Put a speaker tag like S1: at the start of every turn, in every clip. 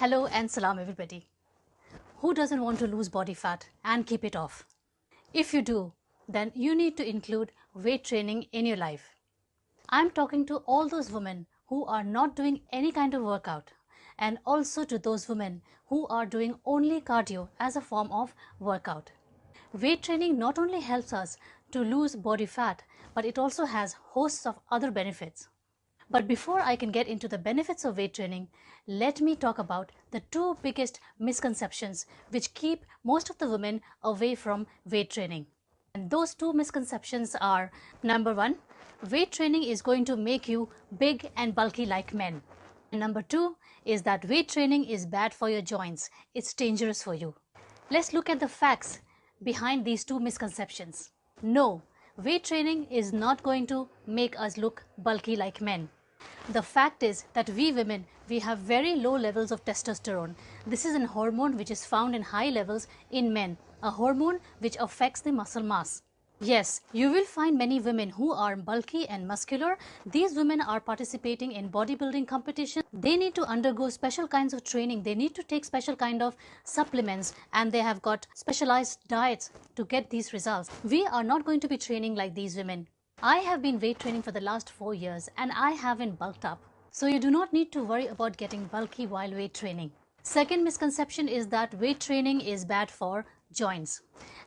S1: Hello and salam everybody. Who doesn't want to lose body fat and keep it off? If you do, then you need to include weight training in your life. I'm talking to all those women who are not doing any kind of workout, and also to those women who are doing only cardio as a form of workout. Weight training not only helps us to lose body fat, but it also has hosts of other benefits. But before I can get into the benefits of weight training, let me talk about the two biggest misconceptions which keep most of the women away from weight training. And those two misconceptions are: number one, weight training is going to make you big and bulky like men. And number two is that weight training is bad for your joints. It's dangerous for you. Let's look at the facts behind these two misconceptions. No, weight training is not going to make us look bulky like men. The fact is that we women, we have very low levels of testosterone. This is a hormone which is found in high levels in men, a hormone which affects the muscle mass. Yes, you will find many women who are bulky and muscular. These women are participating in bodybuilding competition. They need to undergo special kinds of training. They need to take special kind of supplements, and they have got specialized diets to get these results. We are not going to be training like these women. I have been weight training for the last 4 years and I haven't bulked up. So you do not need to worry about getting bulky while weight training. Second misconception is that weight training is bad for joints.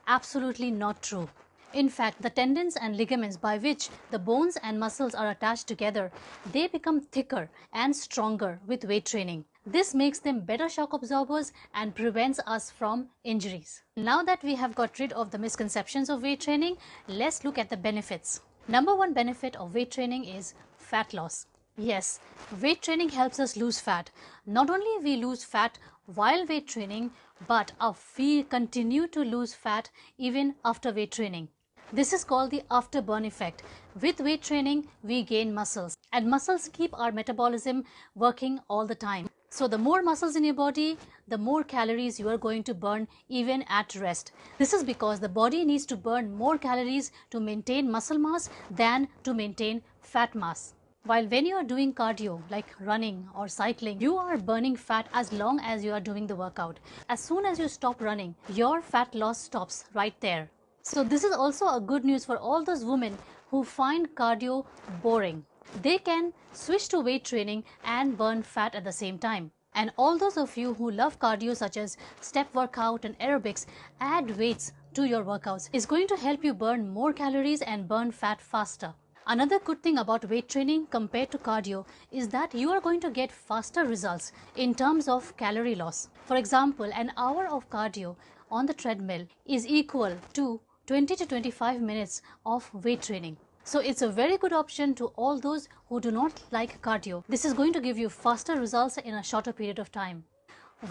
S1: Absolutely not true. In fact, the tendons and ligaments by which the bones and muscles are attached together, they become thicker and stronger with weight training. This makes them better shock absorbers and prevents us from injuries. Now that we have got rid of the misconceptions of weight training, let's look at the benefits. Number one benefit of weight training is fat loss. Yes, weight training helps us lose fat. Not only we lose fat while weight training, but we continue to lose fat even after weight training. This is called the afterburn effect. With weight training, we gain muscles, and muscles keep our metabolism working all the time. So the more muscles in your body, the more calories you are going to burn even at rest. This is because the body needs to burn more calories to maintain muscle mass than to maintain fat mass. While when you are doing cardio like running or cycling, you are burning fat as long as you are doing the workout. As soon as you stop running, your fat loss stops right there. So this is also a good news for all those women who find cardio boring. They can switch to weight training and burn fat at the same time. And all those of you who love cardio such as step workout and aerobics, add weights to your workouts. It's going to help you burn more calories and burn fat faster. Another good thing about weight training compared to cardio is that you are going to get faster results in terms of calorie loss. For example, an hour of cardio on the treadmill is equal to 20 to 25 minutes of weight training. So it's a very good option to all those who do not like cardio. This is going to give you faster results in a shorter period of time.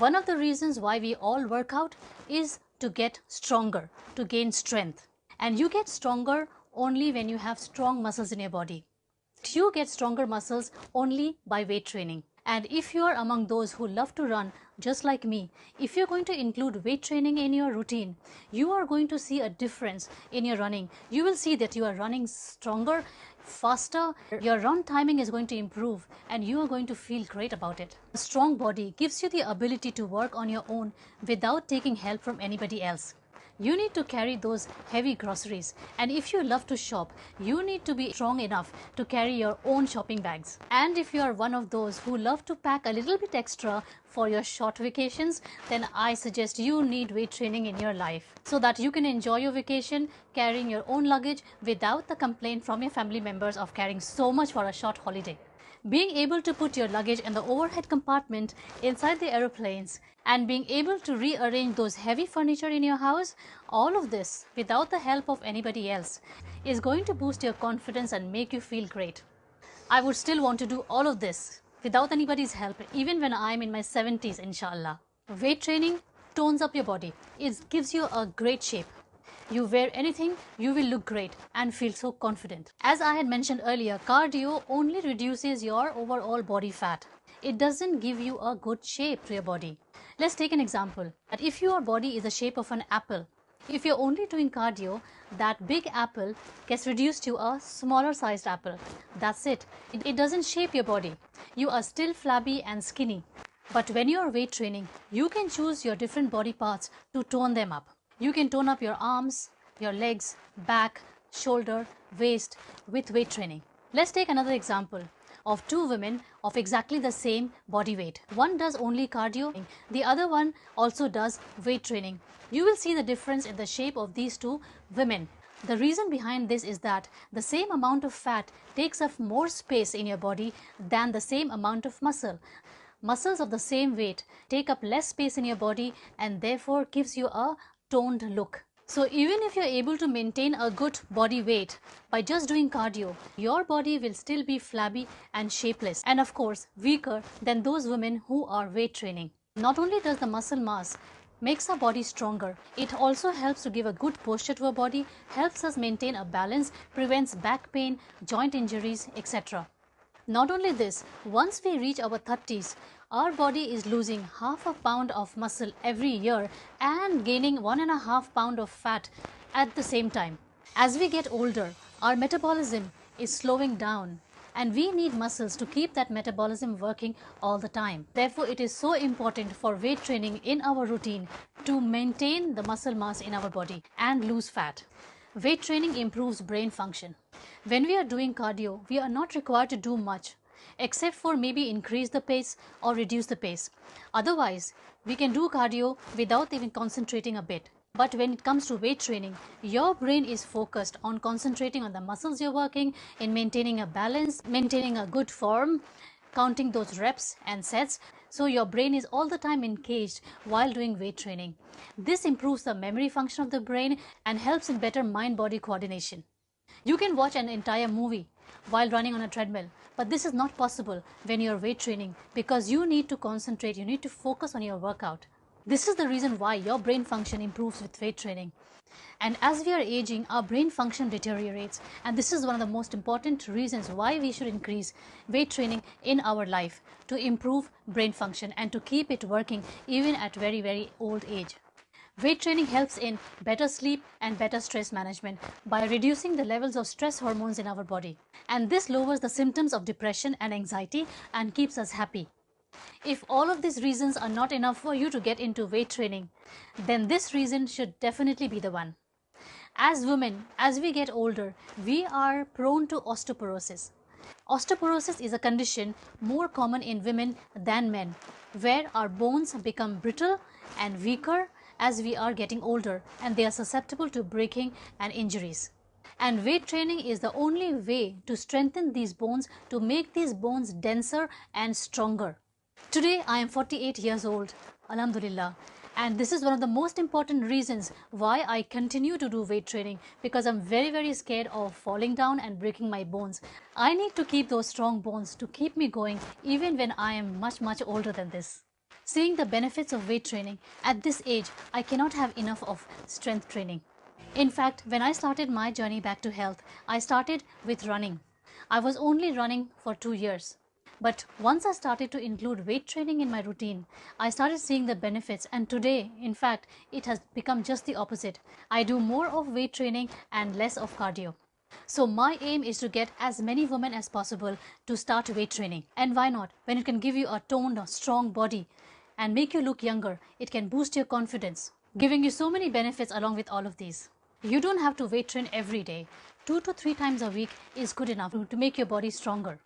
S1: One of the reasons why we all work out is to get stronger, to gain strength. And you get stronger only when you have strong muscles in your body. You get stronger muscles only by weight training. And if you are among those who love to run, just like me, if you're going to include weight training in your routine, you are going to see a difference in your running. You will see that you are running stronger, faster, your run timing is going to improve, and you are going to feel great about it. A strong body gives you the ability to work on your own without taking help from anybody else. You need to carry those heavy groceries, and if you love to shop, you need to be strong enough to carry your own shopping bags. And if you are one of those who love to pack a little bit extra for your short vacations, then I suggest you need weight training in your life so that you can enjoy your vacation carrying your own luggage without the complaint from your family members of carrying so much for a short holiday. Being able to put your luggage in the overhead compartment inside the aeroplanes and being able to rearrange those heavy furniture in your house, all of this without the help of anybody else is going to boost your confidence and make you feel great. I would still want to do all of this without anybody's help even when I'm in my 70s, inshallah. Weight training tones up your body. It gives you a great shape. You wear anything, you will look great and feel so confident. As I had mentioned earlier, cardio only reduces your overall body fat. It doesn't give you a good shape to your body. Let's take an example. That if your body is the shape of an apple, if you're only doing cardio, that big apple gets reduced to a smaller sized apple. That's it. It doesn't shape your body. You are still flabby and skinny. But when you are weight training, you can choose your different body parts to tone them up. You can tone up your arms, your legs, back, shoulder, waist with weight training. Let's take another example of two women of exactly the same body weight. One does only cardio, the other one also does weight training. You will see the difference in the shape of these two women. The reason behind this is that the same amount of fat takes up more space in your body than the same amount of muscle. Muscles of the same weight take up less space in your body and therefore gives you a toned look. So even if you're able to maintain a good body weight by just doing cardio, your body will still be flabby and shapeless, and of course weaker than those women who are weight training. Not only does the muscle mass makes our body stronger, it also helps to give a good posture to our body, helps us maintain a balance, prevents back pain, joint injuries, etc. Not only this, once we reach our 30s, our body is losing half a pound of muscle every year and gaining 1.5 pounds of fat at the same time. As we get older, our metabolism is slowing down and we need muscles to keep that metabolism working all the time. Therefore, it is so important for weight training in our routine to maintain the muscle mass in our body and lose fat. Weight training improves brain function. When we are doing cardio, we are not required to do much except for maybe increase the pace or reduce the pace. Otherwise, we can do cardio without even concentrating a bit. But when it comes to weight training, your brain is focused on concentrating on the muscles you're working, in maintaining a balance, maintaining a good form, counting those reps and sets. So your brain is all the time engaged while doing weight training. This improves the memory function of the brain and helps in better mind-body coordination. You can watch an entire movie while running on a treadmill, but this is not possible when you're weight training because you need to concentrate, you need to focus on your workout. This is the reason why your brain function improves with weight training. And as we are aging, our brain function deteriorates, and this is one of the most important reasons why we should increase weight training in our life, to improve brain function and to keep it working even at very old age. Weight training helps in better sleep and better stress management by reducing the levels of stress hormones in our body. And this lowers the symptoms of depression and anxiety and keeps us happy. If all of these reasons are not enough for you to get into weight training, then this reason should definitely be the one. As women, as we get older, we are prone to osteoporosis. Osteoporosis is a condition more common in women than men, where our bones become brittle and weaker as we are getting older, and they are susceptible to breaking and injuries. And weight training is the only way to strengthen these bones, to make these bones denser and stronger. Today I am 48 years old, Alhamdulillah, and this is one of the most important reasons why I continue to do weight training, because I'm very scared of falling down and breaking my bones. I need to keep those strong bones to keep me going even when I am much older than this. Seeing the benefits of weight training at this age, I cannot have enough of strength training. In fact, when I started my journey back to health, I started with running. I was only running for 2 years. But once I started to include weight training in my routine, I started seeing the benefits, and today, in fact, it has become just the opposite. I do more of weight training and less of cardio. So my aim is to get as many women as possible to start weight training. And why not? When it can give you a toned, strong body and make you look younger, it can boost your confidence, giving you so many benefits along with all of these. You don't have to weight train every day. 2 to 3 times a week is good enough to make your body stronger.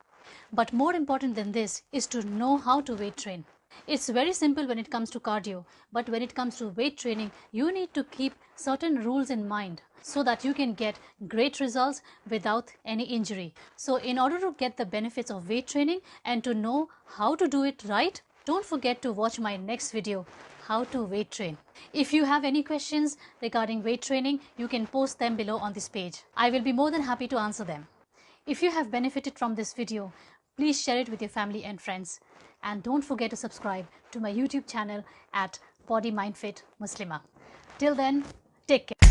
S1: But more important than this is to know how to weight train. It's very simple when it comes to cardio, but when it comes to weight training, you need to keep certain rules in mind so that you can get great results without any injury. So in order to get the benefits of weight training and to know how to do it right, don't forget to watch my next video, how to weight train. If you have any questions regarding weight training, you can post them below on this page. I will be more than happy to answer them. If you have benefited from this video, please share it with your family and friends. And don't forget to subscribe to my YouTube channel at Body Mind Fit Muslima. Till then, take care.